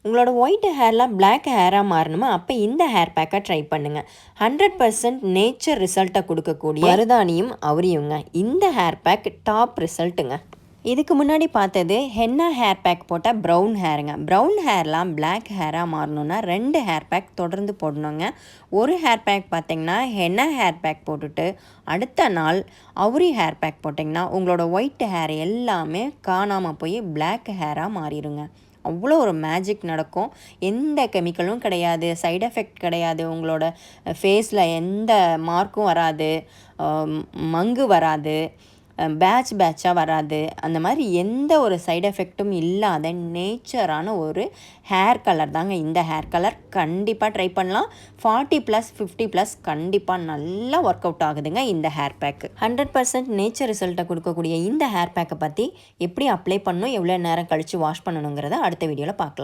உங்களோட white ஹேர்லாம் black ஹேராக மாறணுமா, அப்போ இந்த ஹேர் பேக்கை ட்ரை பண்ணுங்கள். 100% நேச்சர் ரிசல்ட்டை கொடுக்கக்கூடிய மருதாணியும் அவரியுங்க. இந்த ஹேர் பேக் டாப் ரிசல்ட்டுங்க. இதுக்கு முன்னாடி பார்த்தது ஹென்னா ஹேர் பேக் போட்டால் ப்ரௌன் ஹேருங்க. ப்ரௌன் ஹேர்லாம் பிளாக் ஹேராக மாறணுன்னா 2 ஹேர் பேக் தொடர்ந்து போடணுங்க. ஒரு ஹேர் பேக் பார்த்திங்கன்னா ஹென்னா ஹேர் பேக் போட்டுட்டு அடுத்த நாள் அவுரி ஹேர் பேக் போட்டிங்கன்னா உங்களோட ஒயிட் ஹேர் எல்லாமே காணாமல் போய் பிளாக் ஹேராக மாறிடுங்க. அவ்வளோ ஒரு மேஜிக் நடக்கும். எந்த கெமிக்கலும் கிடையாது, சைடு எஃபெக்ட் கிடையாது, உங்களோட ஃபேஸில் எந்த மார்க்கும் வராது, மங்கு வராது, பேட்சாக வராது. அந்த மாதிரி எந்த ஒரு சைடு எஃபெக்ட்டும் இல்லாத நேச்சரான ஒரு ஹேர் கலர் தாங்க இந்த ஹேர் கலர். கண்டிப்பாக ட்ரை பண்ணலாம். 40+ 50+ கண்டிப்பாக நல்லா ஒர்க் அவுட் ஆகுதுங்க இந்த ஹேர் பேக்கு. 100% நேச்சர் ரிசல்ட்டை கொடுக்கக்கூடிய இந்த ஹேர் பேக்கை பற்றி எப்படி அப்ளை பண்ணணும், எவ்வளோ நேரம் கழித்து வாஷ் பண்ணணுங்கிறத அடுத்த வீடியோவில் பார்க்கலாம்.